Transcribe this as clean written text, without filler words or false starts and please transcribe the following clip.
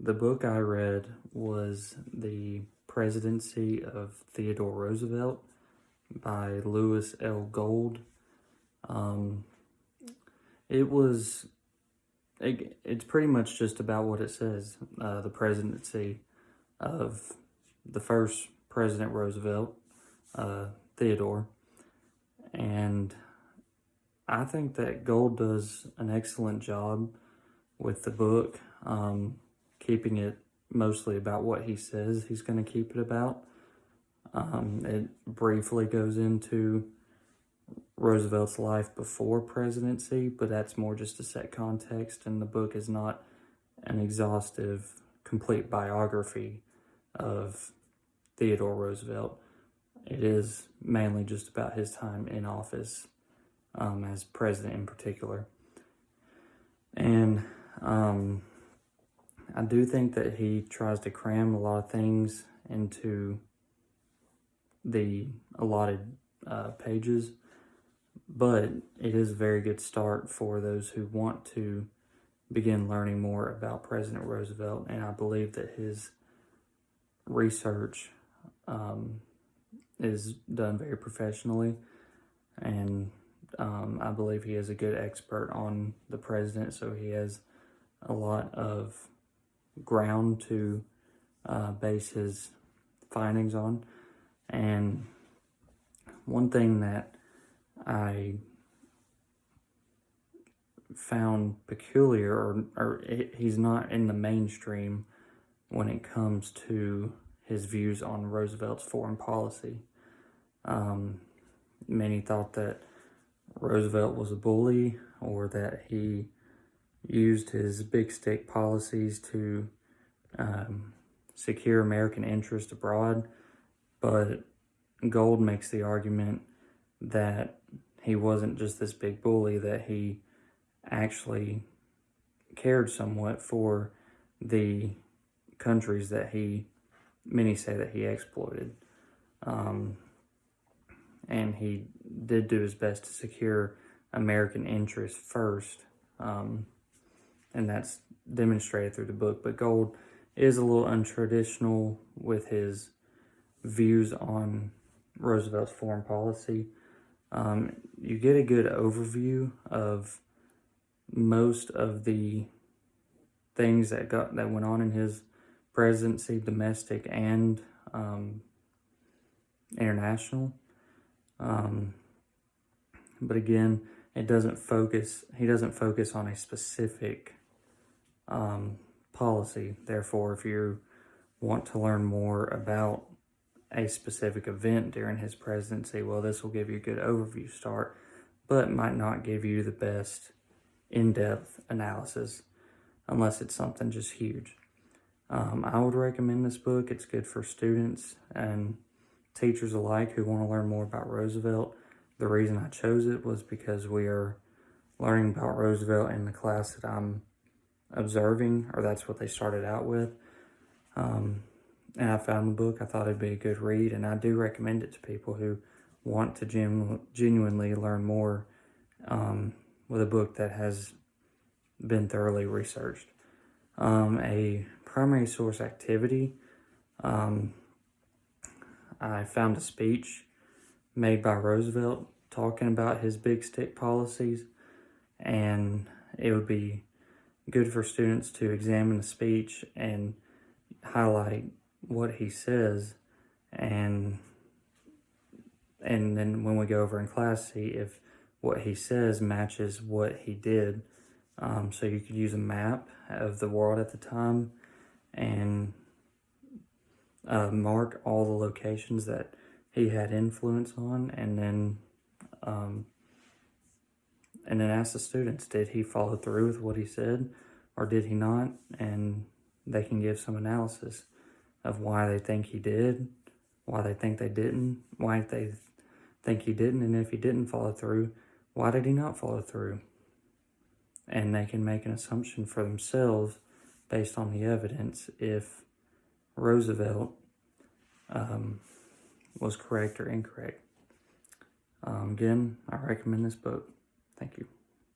The book I read was The Presidency of Theodore Roosevelt by Lewis L. Gould. Um, it's pretty much just about what it says, the presidency of the first President Roosevelt, Theodore. And I think that Gould does an excellent job with the book, keeping it mostly about what he says he's going to keep it about. It briefly goes into Roosevelt's life before presidency, but that's more just to set context, and the book is not an exhaustive, complete biography of Theodore Roosevelt. It is mainly just about his time in office, as president in particular. And I do think that he tries to cram a lot of things into the allotted pages, but it is a very good start for those who want to begin learning more about President Roosevelt. And I believe that his research is done very professionally, and I believe he is a good expert on the president, so he has a lot of ground to base his findings on. And one thing that I found peculiar, or he's not in the mainstream when it comes to his views on Roosevelt's foreign policy. Many thought that Roosevelt was a bully, or that he used his big stick policies to secure American interest abroad, but Gould makes the argument that he wasn't just this big bully, that he actually cared somewhat for the countries that many say that he exploited. And he did do his best to secure American interests first, and that's demonstrated through the book. But Gould is a little untraditional with his views on Roosevelt's foreign policy. You get a good overview of most of the things that went on in his presidency, domestic and international. But again, he doesn't focus on a specific policy. Therefore, if you want to learn more about a specific event during his presidency, well, this will give you a good overview start, but might not give you the best in-depth analysis unless it's something just huge. I would recommend this book. It's good for students and teachers alike who want to learn more about Roosevelt. The reason I chose it was because we are learning about Roosevelt in the class that I'm observing, or that's what they started out with. And I found the book. I thought it'd be a good read, and I do recommend it to people who want to genuinely learn more with a book that has been thoroughly researched. A primary source activity, I found a speech made by Roosevelt talking about his big stick policies, and it would be good for students to examine the speech and highlight what he says, and then when we go over in class, see if what he says matches what he did. So you could use a map of the world at the time and mark all the locations that he had influence on, and then ask the students, did he follow through with what he said, or did he not? And they can give some analysis of why they think he did, why they think they didn't, why they think he didn't, and if he didn't follow through, why did he not follow through? And they can make an assumption for themselves based on the evidence if Roosevelt was correct or incorrect. Again, I recommend this book. Thank you.